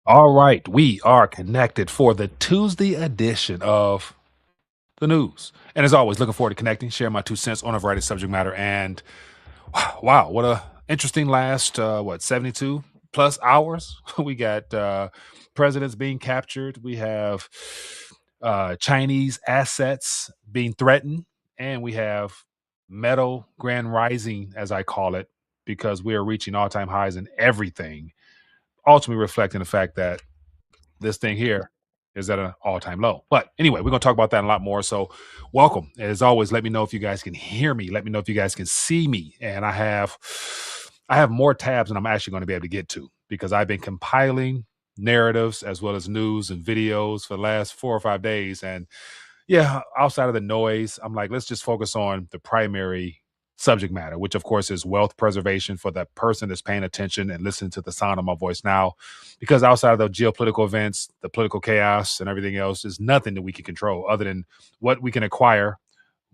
All right, we are connected for the Tuesday edition of the news. And as always, looking forward to connecting, share my 2 cents on a variety of subject matter. And wow, what a interesting last 72 plus hours. We got presidents being captured. We have Chinese assets being threatened, and we have metal grand rising, as I call it, because we are reaching all-time highs in everything, ultimately reflecting the fact that this thing here is at an all-time low. But anyway, we're gonna talk about that a lot more. So welcome. As always, let me know if you guys can hear me. Let me know if you guys can see me. And I have more tabs than I'm actually going to be able to get to because I've been compiling narratives as well as news and videos for the last 4 or 5 days. And yeah, outside of the noise, I'm like, let's just focus on the primary subject matter, which of course is wealth preservation for the person that's paying attention and listening to the sound of my voice now. Because outside of the geopolitical events, the political chaos, and everything else, is nothing that we can control other than what we can acquire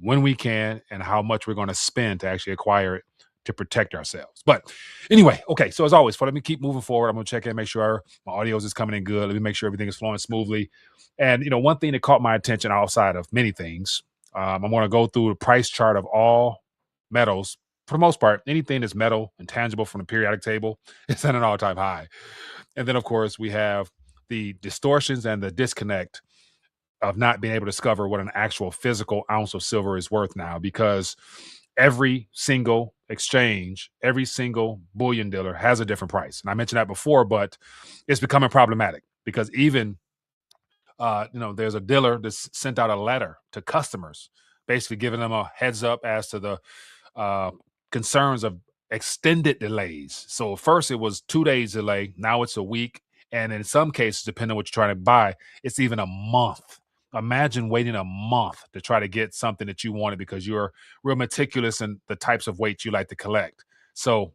when we can and how much we're going to spend to actually acquire it to protect ourselves. But anyway, okay. So as always, let me keep moving forward. I'm going to check in, make sure my audio is coming in good. Let me make sure everything is flowing smoothly. And one thing that caught my attention outside of many things, I'm going to go through the price chart of all metals. For the most part, anything that's metal and tangible from the periodic table is at an all-time high. And then, of course, we have the distortions and the disconnect of not being able to discover what an actual physical ounce of silver is worth now, because every single exchange, every single bullion dealer has a different price. And I mentioned that before, but it's becoming problematic because even there's a dealer that's sent out a letter to customers, basically giving them a heads up as to the uh, concerns of extended delays. So first it was 2 days delay, now it's a week, and in some cases, depending on what you're trying to buy, it's even a month. Imagine waiting a month to try to get something that you wanted because you're real meticulous in the types of weights you like to collect. So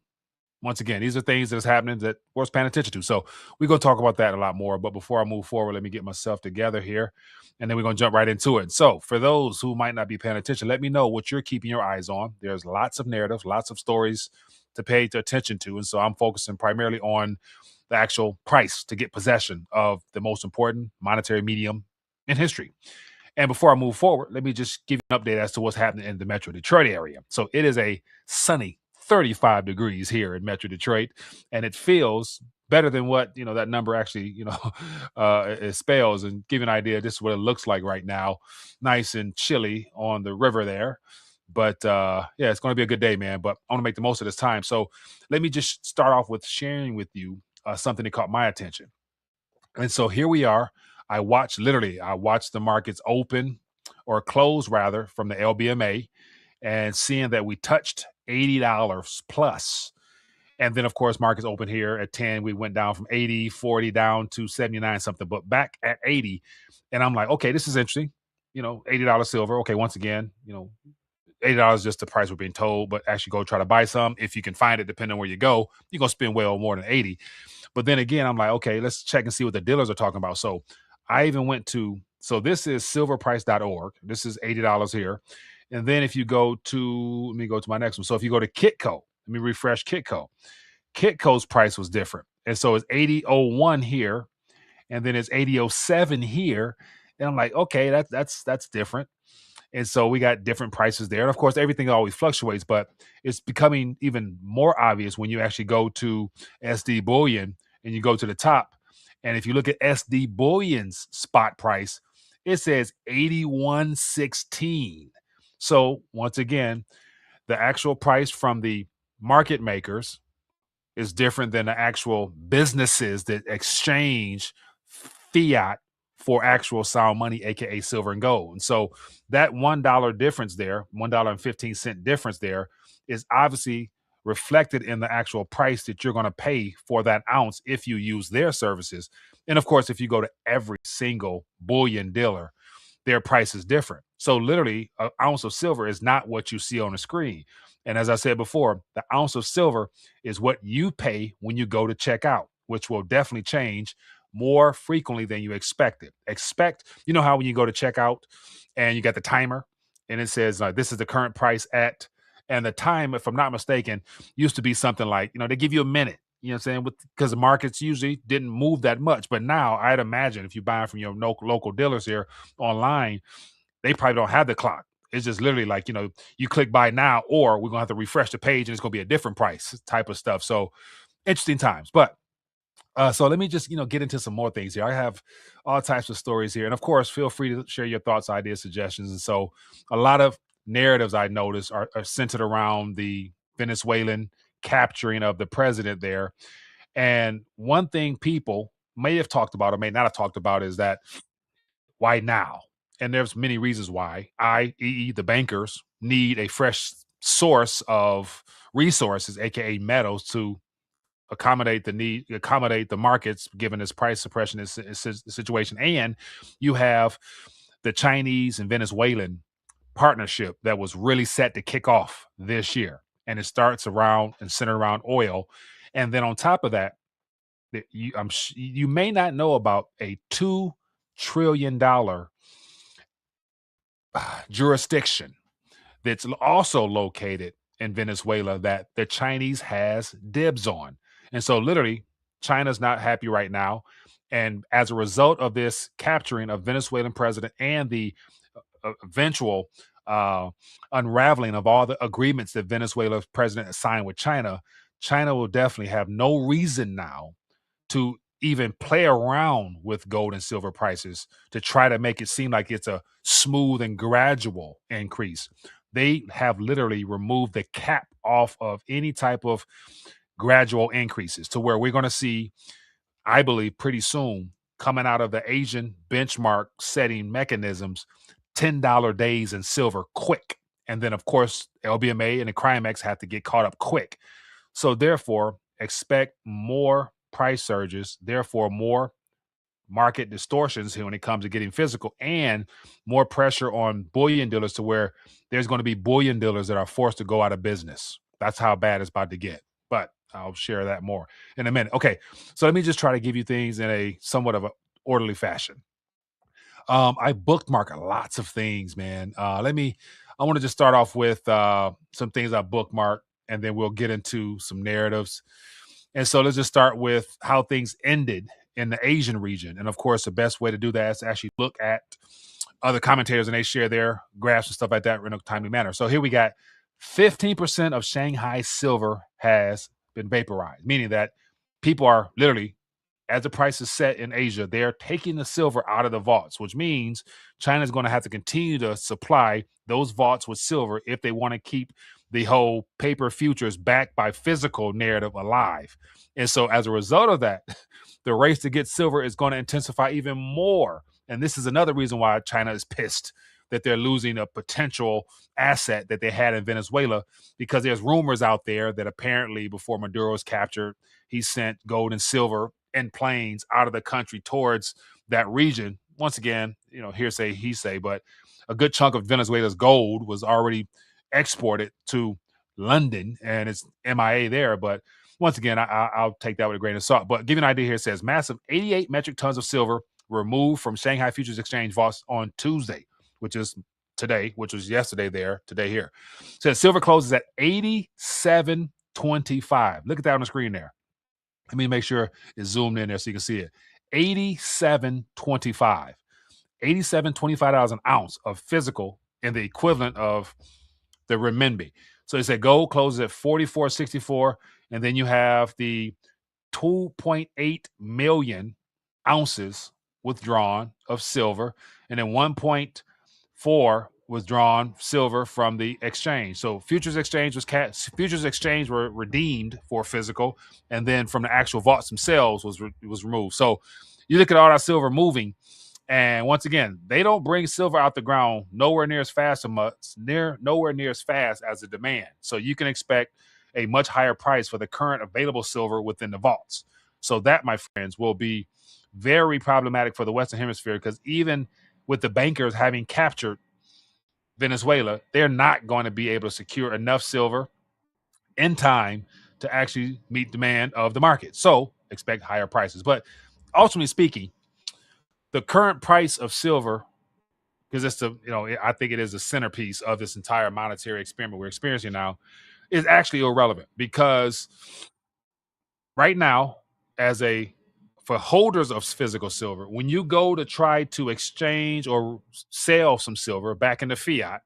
once again, these are things that's happening that worth paying attention to. So we're going to talk about that a lot more. But before I move forward, let me get myself together here, and then we're going to jump right into it. So for those who might not be paying attention, let me know what you're keeping your eyes on. There's lots of narratives, lots of stories to pay attention to. And so I'm focusing primarily on the actual price to get possession of the most important monetary medium in history. And before I move forward, let me just give you an update as to what's happening in the Metro Detroit area. So it is a sunny 35 degrees here in Metro Detroit, and it feels better than what that number actually it spells. And give you an idea, this is what it looks like right now, nice and chilly on the river there. But yeah, it's going to be a good day, man. But I want to make the most of this time. So let me just start off with sharing with you something that caught my attention. And so here we are. I watched the markets open or close rather from the LBMA, and seeing that we touched $80 plus. And then, of course, markets open here at 10. We went down from 80, 40 down to 79 something, but back at 80. And I'm like, okay, this is interesting. $80 silver. Okay, once again, $80 is just the price we're being told, but actually go try to buy some. If you can find it, depending on where you go, you're going to spend well more than 80. But then again, I'm like, okay, let's check and see what the dealers are talking about. So I even went to, so this is silverprice.org. This is $80 here. And then if you go to, let me go to my next one. So if you go to Kitco, let me refresh Kitco. Kitco's price was different. And so it's 80.01 here, and then it's 80.07 here. And I'm like, okay, that's different. And so we got different prices there. And of course, everything always fluctuates, but it's becoming even more obvious when you actually go to SD Bullion and you go to the top. And if you look at SD Bullion's spot price, it says 81.16. So once again, the actual price from the market makers is different than the actual businesses that exchange fiat for actual sound money, aka silver and gold. And so that $1 difference there, $1.15 difference there, is obviously reflected in the actual price that you're going to pay for that ounce if you use their services. And of course, if you go to every single bullion dealer, their price is different. So literally, an ounce of silver is not what you see on the screen. And as I said before, the ounce of silver is what you pay when you go to check out, which will definitely change more frequently than you expected. How when you go to check out and you got the timer and it says this is the current price at, and the time, if I'm not mistaken, used to be something like, they give you a minute. You know what I'm saying? Because the markets usually didn't move that much. But now I'd imagine if you buy from your local dealers here online, they probably don't have the clock. It's just literally like, you click buy now, or we're gonna have to refresh the page and it's gonna be a different price type of stuff. So interesting times. But so let me just get into some more things here. I have all types of stories here, and of course, feel free to share your thoughts, ideas, suggestions. And so, a lot of narratives I notice are centered around the Venezuelan capturing of the president there. And one thing people may have talked about or may not have talked about is that why now? And there's many reasons why. I.e., the bankers need a fresh source of resources, aka metals, to accommodate the markets given this price suppression situation. And you have the Chinese and Venezuelan partnership that was really set to kick off this year, and it starts around and centered around oil. And then on top of that, you may not know about a $2 trillion jurisdiction that's also located in Venezuela that the Chinese has dibs on. And so literally China's not happy right now. And as a result of this capturing of Venezuelan president and the eventual uh, unraveling of all the agreements that Venezuela's president has signed with China, China will definitely have no reason now to even play around with gold and silver prices to try to make it seem like it's a smooth and gradual increase. They have literally removed the cap off of any type of gradual increases to where we're going to see, I believe, pretty soon coming out of the Asian benchmark setting mechanisms, $10 days in silver quick. And then, of course, LBMA and the Crimex have to get caught up quick. So, therefore, expect more price surges, therefore, more market distortions here when it comes to getting physical, and more pressure on bullion dealers to where there's going to be bullion dealers that are forced to go out of business. That's how bad it's about to get. But I'll share that more in a minute. Okay, so let me just try to give you things in a somewhat of a orderly fashion. I bookmark lots of things, man. I want to just start off with some things I bookmark, and then we'll get into some narratives. And so let's just start with how things ended in the Asian region. And of course, the best way to do that is to actually look at other commentators and they share their graphs and stuff like that in a timely manner. So here we got 15% of Shanghai silver has been vaporized, meaning that people are literally, as the price is set in Asia, they're taking the silver out of the vaults, which means China's going to have to continue to supply those vaults with silver if they want to keep the whole paper futures backed by physical narrative alive. And so, as a result of that, the race to get silver is going to intensify even more. And this is another reason why China is pissed that they're losing a potential asset that they had in Venezuela, because there's rumors out there that apparently before Maduro was captured, he sent gold and silver in planes out of the country towards that region. Once again, hearsay, he say, but a good chunk of Venezuela's gold was already exported to London and it's MIA there. But once again, I'll take that with a grain of salt. But give you an idea here, it says massive 88 metric tons of silver removed from Shanghai Futures Exchange vaults on Tuesday, which is today, which was yesterday there, today here. Says silver closes at 87.25. Look at that on the screen there. Let me make sure it's zoomed in there so you can see it. 87.25. $87.25 an ounce of physical in the equivalent of the renminbi. So they said gold closes at 44.64, and then you have the 2.8 million ounces withdrawn of silver, and then 1.4 withdrawn silver from the exchange. So futures exchange were redeemed for physical, and then from the actual vaults themselves was removed. So you look at all that silver moving, and once again, they don't bring silver out the ground nowhere near as fast as the demand. So you can expect a much higher price for the current available silver within the vaults. So that, my friends, will be very problematic for the Western Hemisphere, because even with the bankers having captured Venezuela, they're not going to be able to secure enough silver in time to actually meet demand of the market. So expect higher prices. But ultimately speaking, the current price of silver, because it's I think it is the centerpiece of this entire monetary experiment we're experiencing now, is actually irrelevant, because right now, as a for holders of physical silver, when you go to try to exchange or sell some silver back into fiat,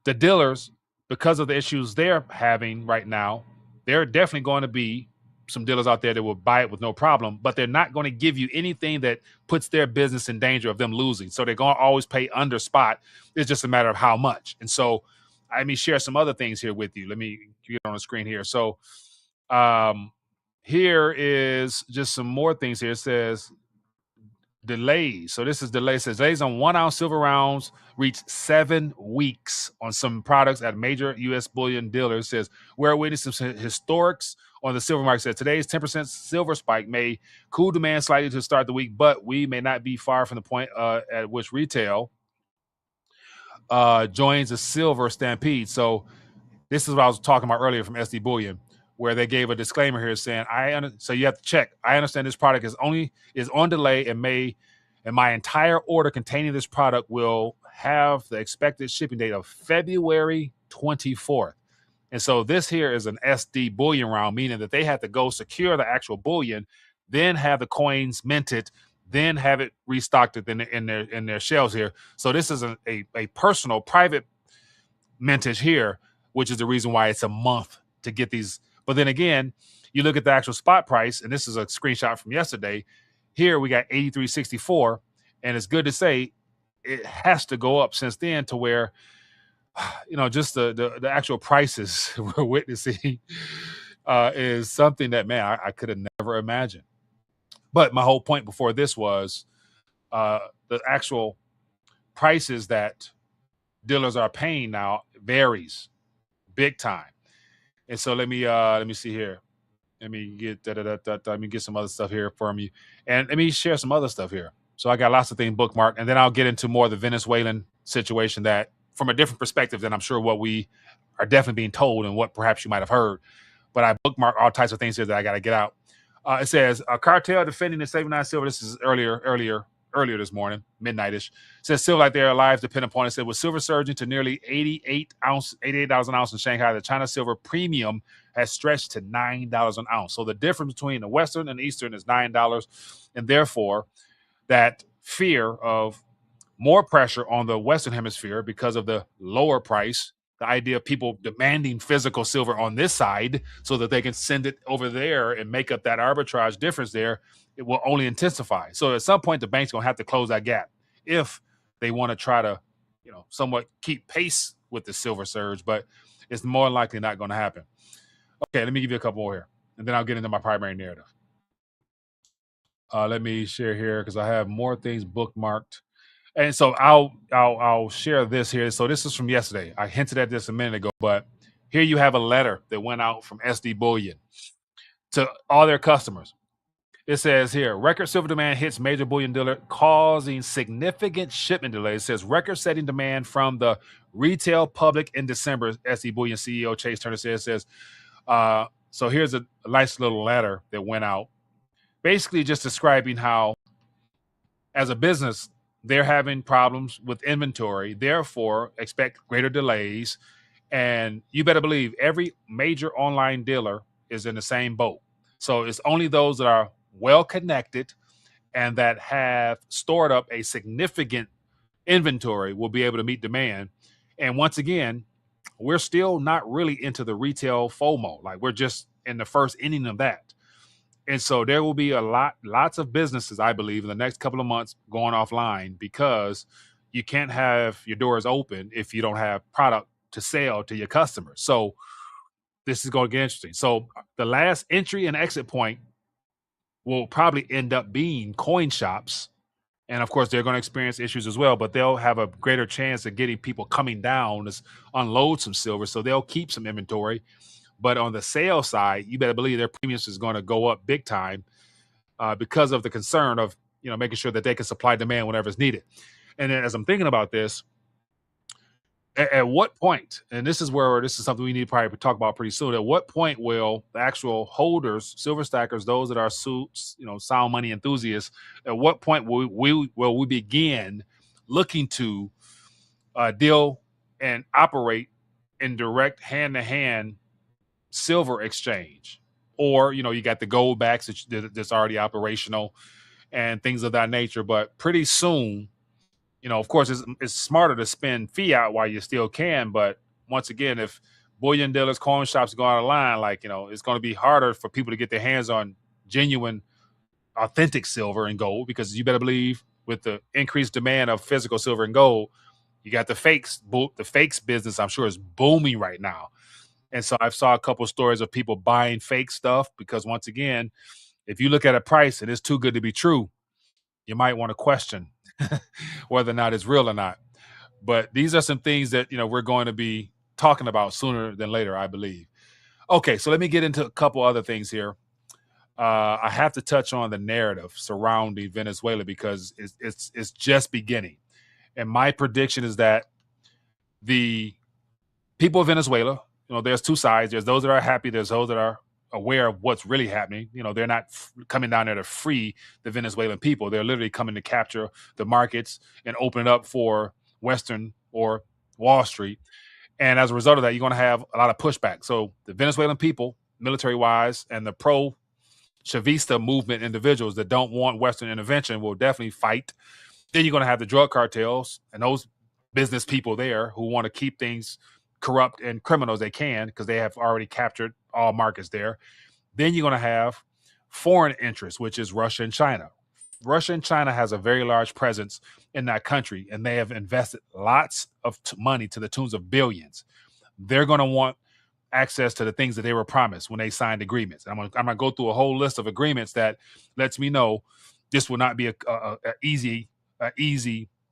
the dealers, because of the issues they're having right now, there are definitely going to be some dealers out there that will buy it with no problem, but they're not going to give you anything that puts their business in danger of them losing. So they're going to always pay under spot. It's just a matter of how much. And so let me share some other things here with you. Let me get on the screen here. So um, here is just some more things here. It says delays. So this is delays. It says delays on 1 ounce silver rounds reached 7 weeks on some products at major U.S. bullion dealers. It says we're witnessing some historics on the silver market. It says today's 10% silver spike may cool demand slightly to start the week, but we may not be far from the point at which retail joins the silver stampede. So this is what I was talking about earlier from SD Bullion, where they gave a disclaimer here saying, so you have to check. I understand this product is on delay and my entire order containing this product will have the expected shipping date of February 24th. And so this here is an SD Bullion round, meaning that they had to go secure the actual bullion, then have the coins minted, then have it restocked in their shelves here. So this is a personal, private mintage here, which is the reason why it's a month to get these. But then again, you look at the actual spot price, and this is a screenshot from yesterday. Here we got 83.64, and it's good to say it has to go up since then to where just the actual prices we're witnessing is something that, man, I could have never imagined. But my whole point before this was the actual prices that dealers are paying now varies big time. And so let me see here. Let me get let me get some other stuff here from you, and let me share some other stuff here. So I got lots of things bookmarked, and then I'll get into more of the Venezuelan situation that from a different perspective than I'm sure what we are definitely being told and what perhaps you might have heard. But I bookmark all types of things here that I got to get out. It says a cartel defending the 79 silver. This is earlier this morning, midnightish. It says silver like they're alive depend upon it. Said with silver surging to nearly $88 an ounce in Shanghai, the China silver premium has stretched to $9 an ounce. So the difference between the Western and Eastern is $9, and therefore that fear of more pressure on the Western hemisphere because of the lower price, the idea of people demanding physical silver on this side so that they can send it over there and make up that arbitrage difference there, it will only intensify. So at some point, the bank's going to have to close that gap if they want to try to, somewhat keep pace with the silver surge, but it's more likely not going to happen. Okay, let me give you a couple more here, and then I'll get into my primary narrative. Let me share here because I have more things bookmarked. And so I'll share this here. So this is from yesterday. I hinted at this a minute ago, but here you have a letter that went out from SD Bullion to all their customers. It says here, record silver demand hits major bullion dealer, causing significant shipment delays. It says record-setting demand from the retail public in December. SD Bullion CEO Chase Turner says, so here's a nice little letter that went out, basically just describing how, as a business, they're having problems with inventory, therefore expect greater delays. And you better believe every major online dealer is in the same boat. So it's only those that are well connected and that have stored up a significant inventory will be able to meet demand. And once again, we're still not really into the retail FOMO. Like we're just in the first inning of that. And so there will be lots of businesses, I believe, in the next couple of months going offline because you can't have your doors open if you don't have product to sell to your customers. So this is going to get interesting. So the last entry and exit point will probably end up being coin shops. And of course, they're going to experience issues as well, but they'll have a greater chance of getting people coming down to unload some silver. So they'll keep some inventory. But on the sales side, you better believe their premiums is going to go up big time because of the concern of making sure that they can supply demand whenever it's needed. And then as I'm thinking about this, at what point, and this is something we need to probably talk about pretty soon. At what point will the actual holders, silver stackers, those that are sound money enthusiasts, at what point will we begin looking to deal and operate in direct hand-to-hand silver exchange? or you got the gold backs that's already operational and things of that nature. But pretty soon, of course, it's smarter to spend fiat while you still can. But once again, if bullion dealers, coin shops go out of line, it's going to be harder for people to get their hands on genuine, authentic silver and gold, because you better believe with the increased demand of physical silver and gold, you got the fakes. The fakes business, I'm sure, is booming right now. And so I've saw a couple of stories of people buying fake stuff because, once again, if you look at a price and it's too good to be true, you might want to question whether or not it's real or not. But these are some things that we're going to be talking about sooner than later, I believe. Okay, so let me get into a couple other things here. I have to touch on the narrative surrounding Venezuela because it's just beginning. And my prediction is that the people of Venezuela, there's two sides. There's those that are happy. There's those that are aware of what's really happening. They're not coming down there to free the Venezuelan people. They're literally coming to capture the markets and open it up for Western or Wall Street. And as a result of that, you're going to have a lot of pushback. So the Venezuelan people, military wise, and the pro Chavista movement individuals that don't want Western intervention will definitely fight. Then you're going to have the drug cartels and those business people there who want to keep things corrupt and criminal as they can because they have already captured all markets there. Then you're going to have foreign interests, which is Russia and China. Russia and China has a very large presence in that country, and they have invested lots of money to the tunes of billions. They're going to want access to the things that they were promised when they signed agreements. I'm going to go through a whole list of agreements that lets me know this will not be a easy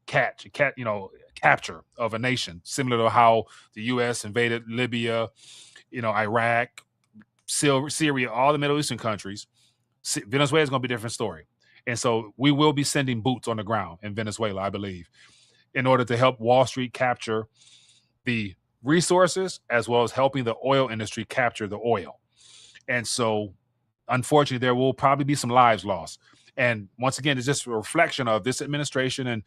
capture of a nation, similar to how the U.S. invaded Libya, Iraq, Syria, all the Middle Eastern countries. Venezuela is going to be a different story. And so we will be sending boots on the ground in Venezuela, I believe, in order to help Wall Street capture the resources as well as helping the oil industry capture the oil. And so, unfortunately, there will probably be some lives lost. And once again, it's just a reflection of this administration and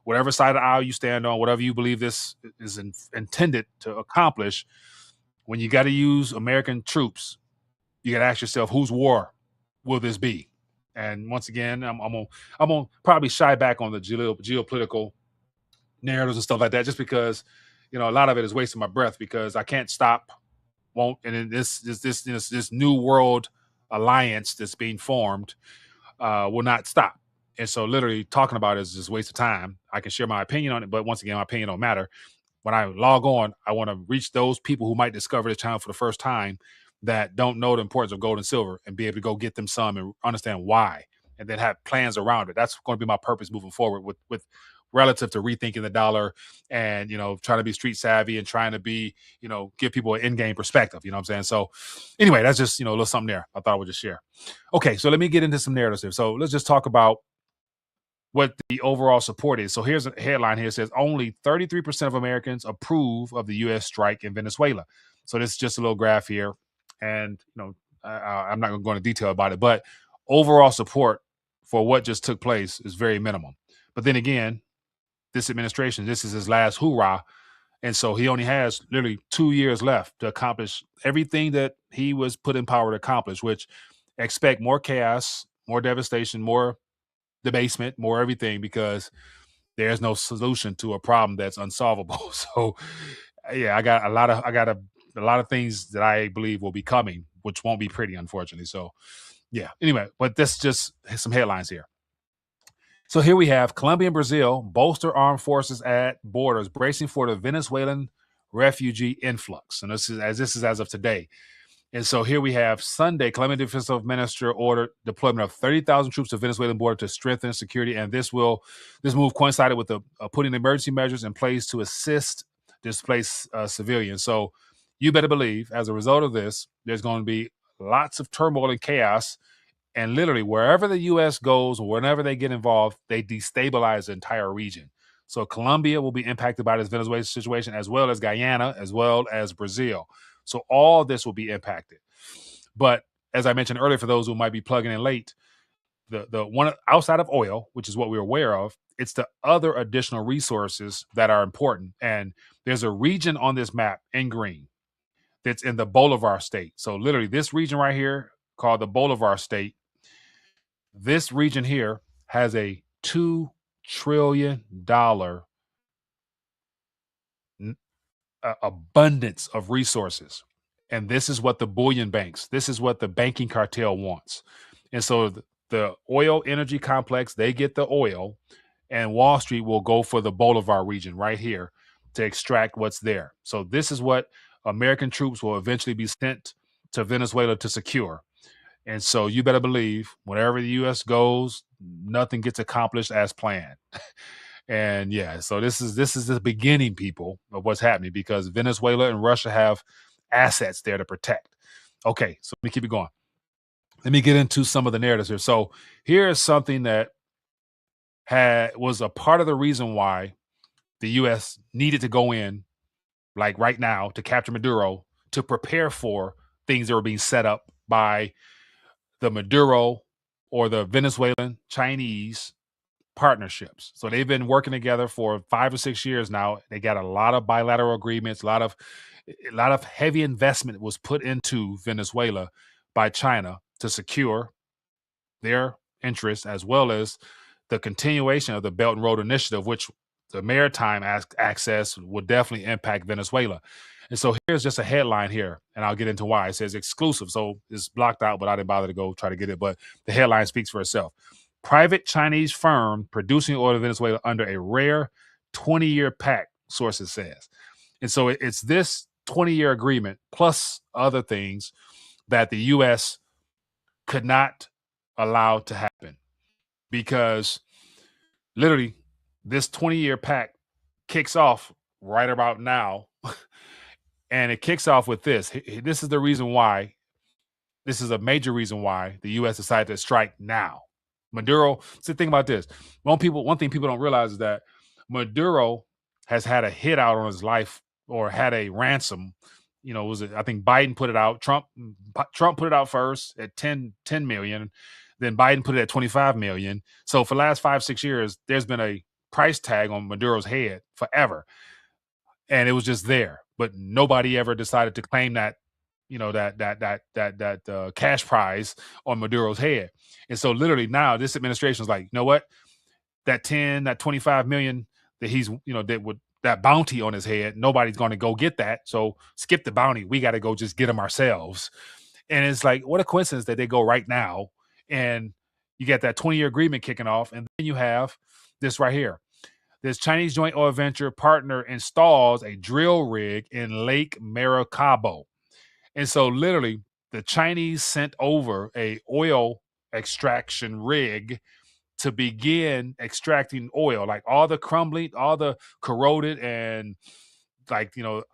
whatever side of the aisle you stand on, whatever you believe this is intended to accomplish. When you got to use American troops, you got to ask yourself, whose war will this be? And once again, I'm gonna probably shy back on the geopolitical narratives and stuff like that, just because a lot of it is wasting my breath because I can't stop, won't, and then this new world alliance that's being formed will not stop. And so, literally talking about it is just a waste of time. I can share my opinion on it, but once again, my opinion don't matter. When I log on, I want to reach those people who might discover the channel for the first time that don't know the importance of gold and silver and be able to go get them some and understand why, and then have plans around it. That's going to be my purpose moving forward with relative to rethinking the dollar and, trying to be street savvy and trying to be, give people an in-game perspective. You know what I'm saying? So anyway, that's just, a little something there I thought I would just share. Okay, so let me get into some narratives here. So let's just talk about what the overall support is. So here's a headline here. It says only 33% of Americans approve of the U.S. strike in Venezuela. So this is just a little graph here. And, I'm not going to go into detail about it, but overall support for what just took place is very minimal. But then again, this administration, this is his last hoorah. And so he only has literally 2 years left to accomplish everything that he was put in power to accomplish, which expect more chaos, more devastation, more debasement, more everything, because there's no solution to a problem that's unsolvable. So yeah, I got a lot of things that I believe will be coming, which won't be pretty, unfortunately. So yeah, anyway, but that's just some headlines here. So here we have Colombia and Brazil bolster armed forces at borders, bracing for the Venezuelan refugee influx. And this is as of today. And so here we have Sunday, Colombian Defensive Minister ordered deployment of 30,000 troops to Venezuelan border to strengthen security. And this move coincided with the putting emergency measures in place to assist displaced civilians. So you better believe, as a result of this, there's going to be lots of turmoil and chaos. And literally, wherever the U.S. goes, or whenever they get involved, they destabilize the entire region. So Colombia will be impacted by this Venezuela situation, as well as Guyana, as well as Brazil. So all this will be impacted. But as I mentioned earlier, for those who might be plugging in late, the one outside of oil, which is what we're aware of, it's the other additional resources that are important. And there's a region on this map in green that's in the Bolivar state. So literally this region right here, called the Bolivar State. This region here has a $2 trillion abundance of resources. And this is what the bullion banks, this is what the banking cartel wants. And so the oil energy complex, they get the oil, and Wall Street will go for the Bolivar region right here to extract what's there. So this is what American troops will eventually be sent to Venezuela to secure. And so you better believe wherever the US goes, nothing gets accomplished as planned. And yeah, so this is the beginning, people, of what's happening, because Venezuela and Russia have assets there to protect. Okay, so let me keep it going. Let me get into some of the narratives here. So here is something that was a part of the reason why the US needed to go in, like right now, to capture Maduro, to prepare for things that were being set up by the Maduro or the Venezuelan Chinese partnerships. So they've been working together for 5 or 6 years now. They got a lot of bilateral agreements, a lot of heavy investment was put into Venezuela by China to secure their interests, as well as the continuation of the Belt and Road Initiative, which the maritime access would definitely impact Venezuela. And so here's just a headline here, and I'll get into why. It says exclusive, so it's blocked out, but I didn't bother to go try to get it. But the headline speaks for itself. Private Chinese firm producing oil in Venezuela under a rare 20-year pact, sources says. And so it's this 20-year agreement plus other things that the U.S. could not allow to happen, because literally this 20-year pact kicks off right about now. And it kicks off with this. This is the reason why. This is a major reason why the U.S. decided to strike now. Maduro, so think about this. One thing people don't realize is that Maduro has had a hit out on his life, or had a ransom. I think Biden put it out. Trump put it out first at 10 million. Then Biden put it at 25 million. So for the last 5-6 years, there's been a price tag on Maduro's head forever. And it was just there, but nobody ever decided to claim that, that cash prize on Maduro's head. And so literally now this administration is like, you know what, that 25 million that he's, that bounty on his head, nobody's going to go get that. So skip the bounty. We got to go just get them ourselves. And it's like, what a coincidence that they go right now. And you get that 20-year agreement kicking off. And then you have this right here. This Chinese joint oil venture partner installs a drill rig in Lake Maracaibo. And so literally the Chinese sent over a oil extraction rig to begin extracting oil, like all the crumbling, all the corroded and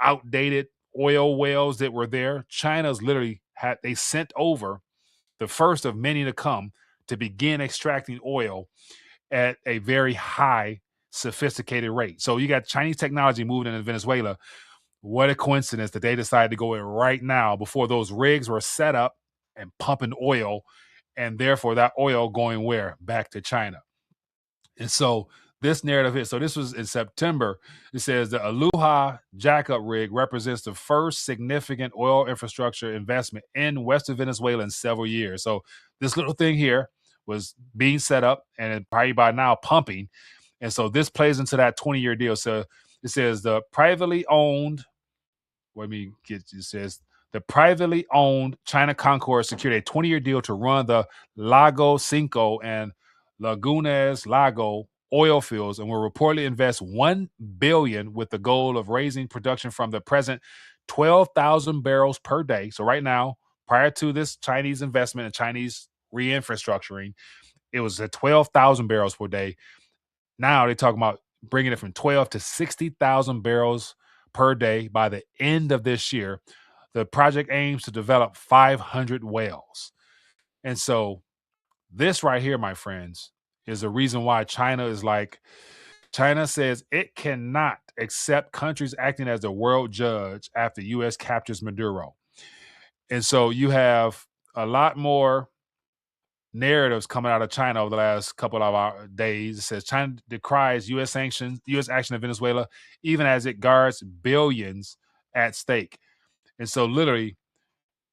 outdated oil wells that were there. China's literally they sent over the first of many to come to begin extracting oil at a very high, sophisticated rate. So you got Chinese technology moving into Venezuela. What a coincidence that they decided to go in right now before those rigs were set up and pumping oil, and therefore that oil going where? Back to China. And so this narrative is, so this was in September. It says the Aloha jackup rig represents the first significant oil infrastructure investment in Western Venezuela in several years. So this little thing here was being set up and probably by now pumping. And so this plays into that 20-year deal. So it says the privately owned, it says the privately owned China Concord secured a 20-year deal to run the Lago Cinco and Lagunas Lago oil fields, and will reportedly invest $1 billion with the goal of raising production from the present 12,000 barrels per day. So right now, prior to this Chinese investment and Chinese re-infrastructuring, it was at 12,000 barrels per day. Now they're talking about bringing it from 12 to 60,000 barrels per day by the end of this year. The project aims to develop 500 wells. And so this right here, my friends, is the reason why China says it cannot accept countries acting as the world judge after U.S. captures Maduro. And so you have a lot more narratives coming out of China over the last couple of days. It says China decries U.S. action in Venezuela, even as it guards billions at stake. And so literally,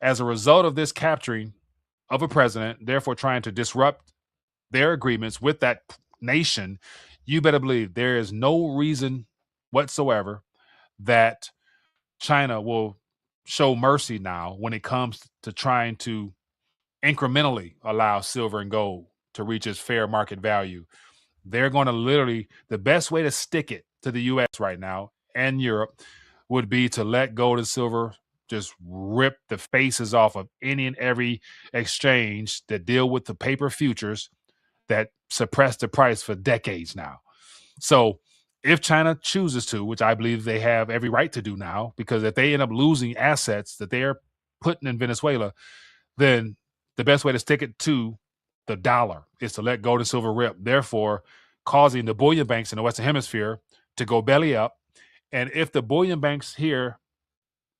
as a result of this capturing, of a president, therefore trying to disrupt their agreements with that nation, you better believe there is no reason whatsoever that China will show mercy now when it comes to trying to incrementally allow silver and gold to reach its fair market value. They're going to literally, the best way to stick it to the US right now and Europe would be to let gold and silver just rip the faces off of any and every exchange that deal with the paper futures that suppressed the price for decades now. So if China chooses to, which I believe they have every right to do now, because if they end up losing assets that they're putting in Venezuela, then the best way to stick it to the dollar is to let gold and silver rip, therefore causing the bullion banks in the Western Hemisphere to go belly up. And if the bullion banks here,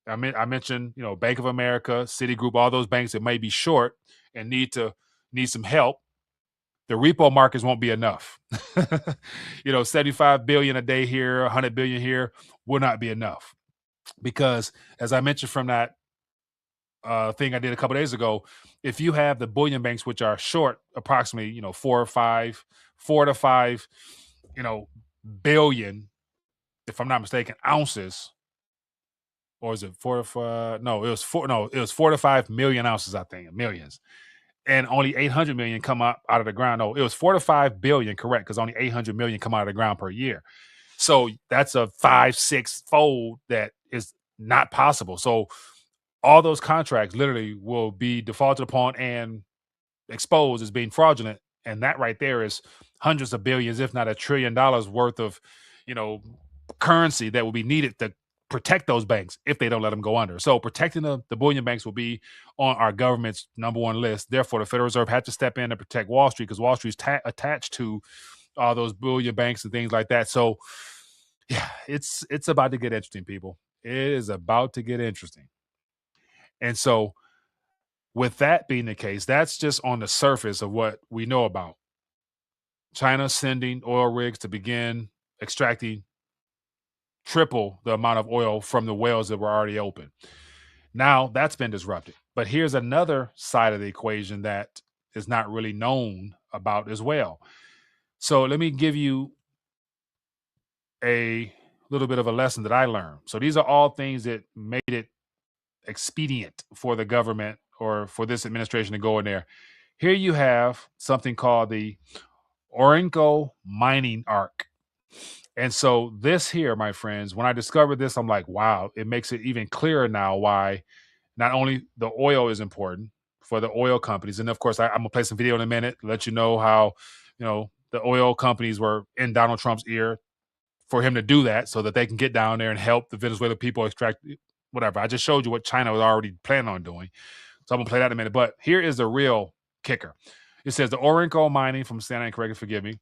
I mentioned, Bank of America, Citigroup, all those banks that may be short and need some help, the repo markets won't be enough. 75 billion a day here, 100 billion here will not be enough. Because as I mentioned from that thing I did a couple days ago, if you have the bullion banks, which are short approximately, 4 to 5, billion, if I'm not mistaken, ounces, or is it 4 to 5? No, it was 4 to 5 million ounces, I think, millions. And only 800 million come out of the ground. No, it was 4 to 5 billion, correct, because only 800 million come out of the ground per year. So that's a 5-6 fold that is not possible. So all those contracts literally will be defaulted upon and exposed as being fraudulent. And that right there is hundreds of billions, if not $1 trillion worth of, currency that will be needed to protect those banks if they don't let them go under. So protecting the bullion banks will be on our government's number one list. Therefore, the Federal Reserve had to step in and protect Wall Street because Wall Street's attached to all those bullion banks and things like that. So, yeah, it's about to get interesting, people. It is about to get interesting. And so, with that being the case, that's just on the surface of what we know about China sending oil rigs to begin extracting triple the amount of oil from the wells that were already open. Now that's been disrupted. But here's another side of the equation that is not really known about as well. So let me give you a little bit of a lesson that I learned. So these are all things that made it expedient for the government or for this administration to go in there. Here you have something called the Orinoco mining arc. And so this here, my friends, when I discovered this, I'm like, wow, it makes it even clearer now why not only the oil is important for the oil companies. And of course, I'm gonna play some video in a minute, let you know how, the oil companies were in Donald Trump's ear for him to do that so that they can get down there and help the Venezuelan people extract whatever. I just showed you what China was already planning on doing. So I'm gonna play that in a minute. But here is the real kicker. It says the Orinoco mining, from Santa and correct, forgive me,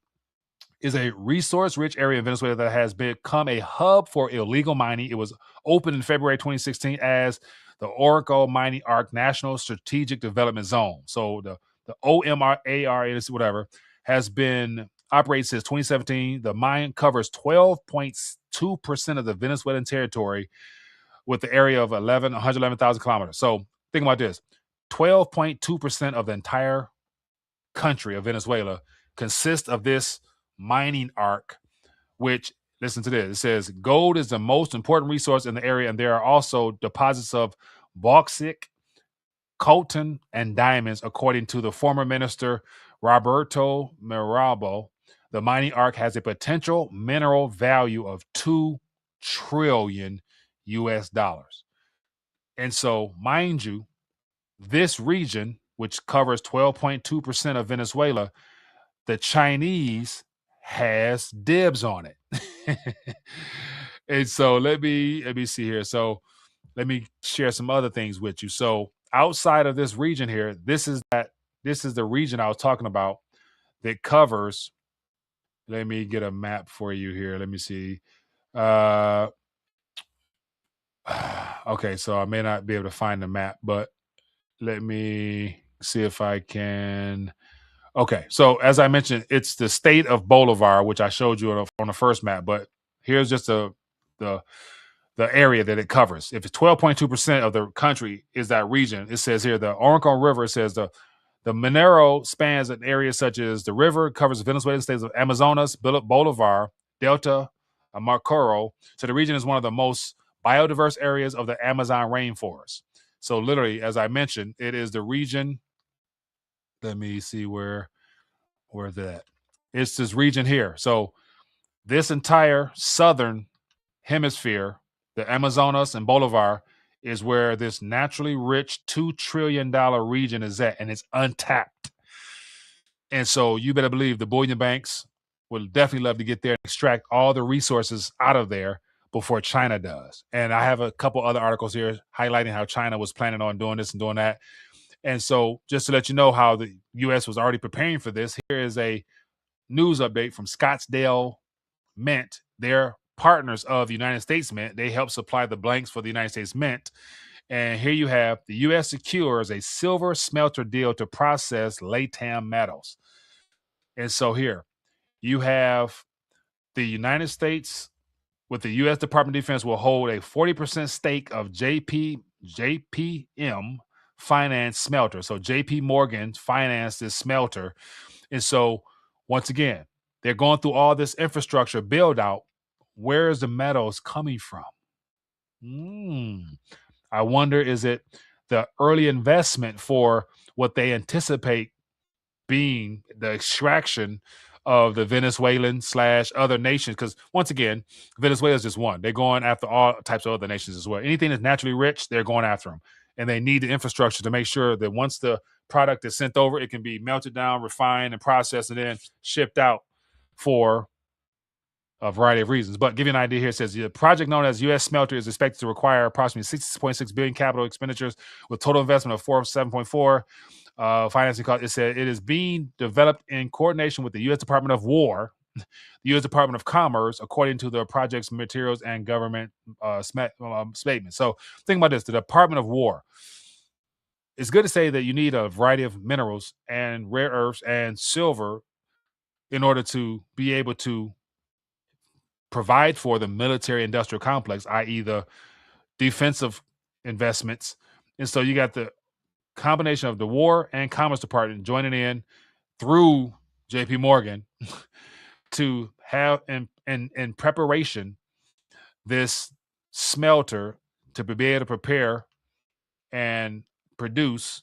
is a resource-rich area in Venezuela that has become a hub for illegal mining. It was opened in February 2016 as the Orinoco Mining Arc National Strategic Development Zone. So the OMRAR, whatever, has been operating since 2017. The mine covers 12.2% of the Venezuelan territory with the area of 111,000 kilometers. So think about this. 12.2% of the entire country of Venezuela consists of this mining arc, which, listen to this, it says gold is the most important resource in the area, and there are also deposits of bauxite, coltan, and diamonds, according to the former minister Roberto Mirabo. The mining arc has a potential mineral value of $2 trillion US dollars. And so, mind you, this region, which covers 12.2% of Venezuela, the Chinese has dibs on it. And so let me see here. So let me share some other things with you. So outside of this region here, this is the region I was talking about that covers. Let me get a map for you here. Let me see. Okay, so I may not be able to find the map, but let me see if I can. Okay, so as I mentioned, it's the state of Bolivar, which I showed you on the first map. But here's just the area that it covers. If it's 12.2% of the country is that region, it says here the Orinoco River. It says the The Monero spans an area such as the river, covers the Venezuelan states of Amazonas, Bolivar, Delta, Marcoro. So the region is one of the most biodiverse areas of the Amazon rainforest. So literally, as I mentioned, it is the region. Let me see where's that. It's this region here. So this entire southern hemisphere, the Amazonas and Bolivar, is where this naturally rich $2 trillion region is at, and it's untapped. And so you better believe the bullion banks would definitely love to get there and extract all the resources out of there before China does. And I have a couple other articles here highlighting how China was planning on doing this and doing that. And so just to let you know how the U.S. was already preparing for this, here is a news update from Scottsdale Mint. They're partners of the United States Mint. They help supply the blanks for the United States Mint. And here you have the U.S. secures a silver smelter deal to process LATAM metals. And so here you have the United States with the U.S. Department of Defense will hold a 40% stake of JPM finance smelter. So JP Morgan financed this smelter. And so once again, they're going through all this infrastructure build out. Where is the metals coming from? I wonder, is it the early investment for what they anticipate being the extraction of the Venezuelan / other nations? Because once again, Venezuela is just one. They're going after all types of other nations as well. Anything that's naturally rich, they're going after them. And they need the infrastructure to make sure that once the product is sent over, it can be melted down, refined, and processed, and then shipped out for a variety of reasons. But give you an idea here, it says the project known as U.S. Smelter is expected to require approximately $6.6 billion capital expenditures with total investment of $7.4 financing cost. It said it is being developed in coordination with the U.S. Department of War, the U.S. Department of Commerce, according to the project's materials and government statement. So think about this: the Department of War. It's good to say that you need a variety of minerals and rare earths and silver in order to be able to provide for the military industrial complex, i.e. the defensive investments. And so you got the combination of the War and Commerce Department joining in through JP Morgan to have in preparation this smelter to be able to prepare and produce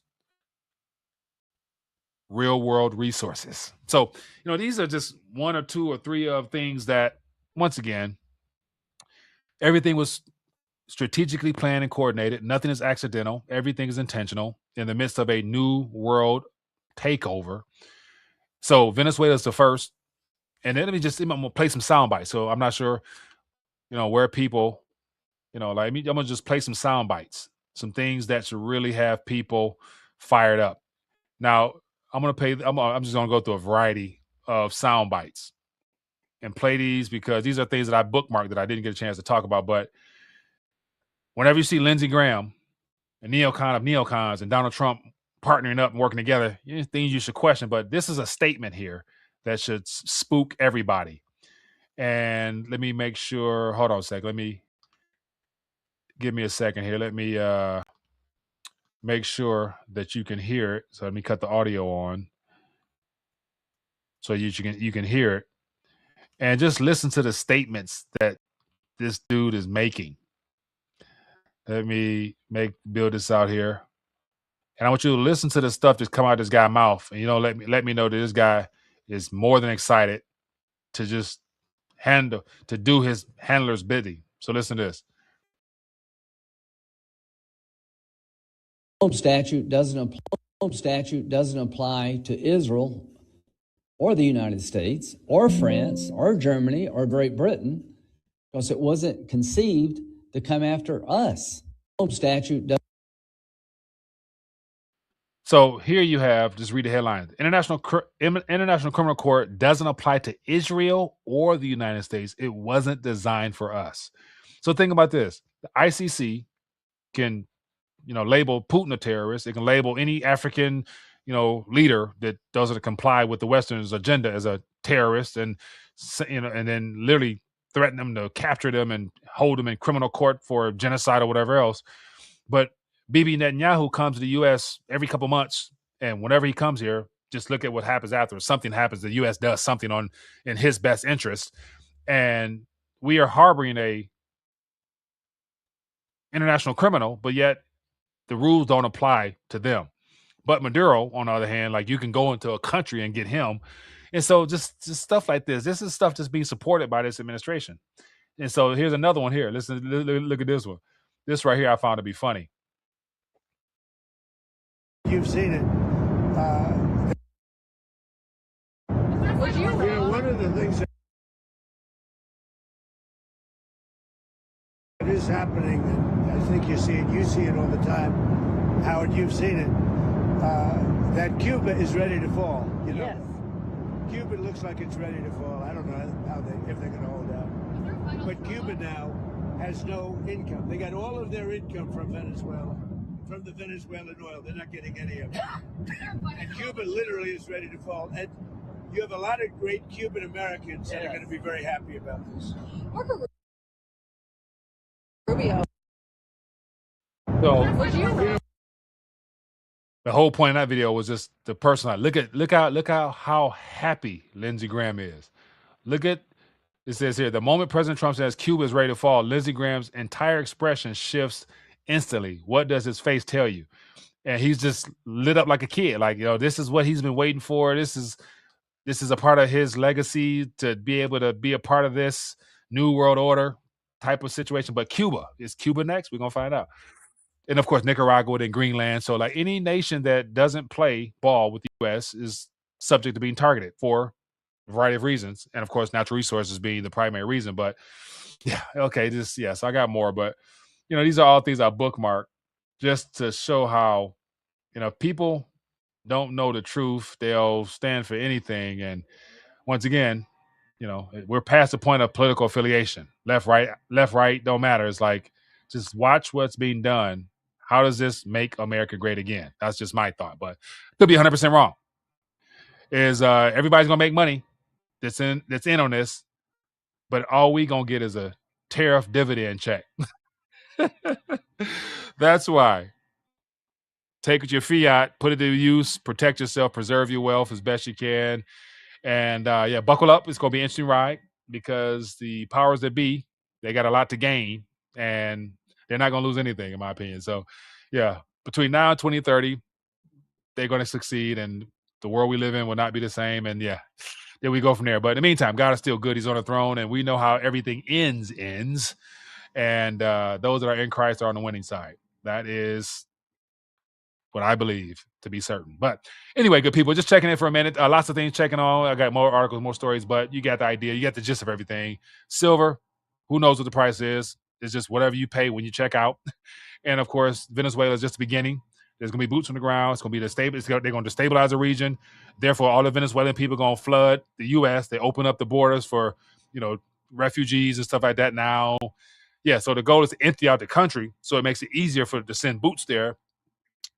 real world resources. So, these are just one or two or three of things that, once again, everything was strategically planned and coordinated. Nothing is accidental. Everything is intentional in the midst of a new world takeover. So Venezuela is the first. And then I'm going to play some sound bites. So I'm not sure, where people, I'm going to just play some sound bites, some things that should really have people fired up. Now, I'm just going to go through a variety of sound bites and play these because these are things that I bookmarked that I didn't get a chance to talk about. But whenever you see Lindsey Graham, a neocon of neocons, and Donald Trump partnering up and working together, things you should question. But this is a statement here that should spook everybody. And let me make sure. Hold on a sec. Give me a second here. Let me make sure that you can hear it. So let me cut the audio on so you can hear it. And just listen to the statements that this dude is making. Let me build this out here. And I want you to listen to the stuff that's come out of this guy's mouth. And, let me know that this guy is more than excited to just do his handler's bidding. So listen to this. Statute doesn't apply to Israel or the United States or France or Germany or Great Britain because it wasn't conceived to come after us. Statute does. So here you have, just read the headline. International Criminal Court doesn't apply to Israel or the United States. It wasn't designed for us. So think about this. The ICC can, label Putin a terrorist. It can label any African, leader that doesn't comply with the Western's agenda as a terrorist and then literally threaten them to capture them and hold them in criminal court for genocide or whatever else. But Bibi Netanyahu comes to the U.S. every couple months And whenever he comes here, just look at what happens after. Something happens. The U.S. does something in his best interest, and we are harboring a international criminal, but yet the rules don't apply to them. But Maduro, on the other hand, like you can go into a country and get him. And so just stuff like this. This is stuff that's being supported by this administration. And so here's another one here. Listen, look at this one. This right here I found to be funny. You've seen it. One of the things that is happening, and I think you see it all the time. Howard, you've seen it. That Cuba is ready to fall. You know? Yes. Cuba looks like it's ready to fall. I don't know if they're going to hold out. But Cuba now has no income. They got all of their income from Venezuela, from the Venezuelan oil. They're not getting any of it. And Cuba literally is ready to fall. And you have a lot of great Cuban Americans that are going to be very happy about this. Rubio. So the whole point of that video was just the person. Look how happy Lindsey Graham is. Look at it says here, the moment President Trump says Cuba is ready to fall, Lindsey Graham's entire expression shifts instantly. What does his face tell you? And he's just lit up like a kid. Like, this is what he's been waiting for. This is a part of his legacy to be able to be a part of this new world order type of situation. But Cuba, is Cuba next? We're gonna find out. And of course, Nicaragua and Greenland. So like any nation that doesn't play ball with the U.S. is subject to being targeted for a variety of reasons. And of course, natural resources being the primary reason. But yeah, okay, so I got more. But these are all things I bookmark just to show how, people don't know the truth. They'll stand for anything. And once again, we're past the point of political affiliation. Left, right, don't matter. It's like, just watch what's being done. How does this make America great again? That's just my thought, but could be 100% wrong. Is everybody's gonna make money that's in on this, but all we gonna get is a tariff dividend check. That's why. Take your fiat, put it to use, protect yourself, preserve your wealth as best you can. And buckle up. It's going to be an interesting ride because the powers that be, they got a lot to gain and they're not going to lose anything, in my opinion. So, yeah, between now and 2030, they're going to succeed and the world we live in will not be the same. And yeah, there we go from there. But in the meantime, God is still good. He's on the throne and we know how everything ends. And those that are in Christ are on the winning side. That is what I believe to be certain. But anyway, good people, just checking in for a minute. Lots of things checking on. I got more articles, more stories, but you got the idea. You got the gist of everything. Silver, who knows what the price is? It's just whatever you pay when you check out. And of course, Venezuela is just the beginning. There's going to be boots on the ground. It's going to be they're going to destabilize the region. Therefore, all the Venezuelan people are going to flood the U.S. They open up the borders for, refugees and stuff like that now. Yeah, so the goal is to empty out the country so it makes it easier to send boots there.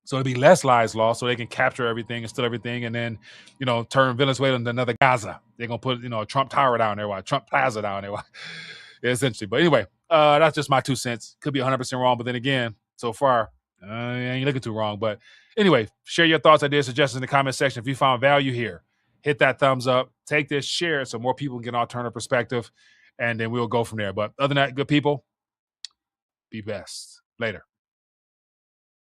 So it'll be less lives lost so they can capture everything and steal everything and then, turn Venezuela into another Gaza. They're going to put, a Trump Tower down there, Trump Plaza down there. It's interesting. But anyway, that's just my 2 cents. Could be 100% wrong. But then again, so far, I ain't looking too wrong. But anyway, share your thoughts, ideas, suggestions in the comment section. If you found value here, hit that thumbs up. Take this, share it so more people can get an alternative perspective. And then we'll go from there. But other than that, good people, be best. Later.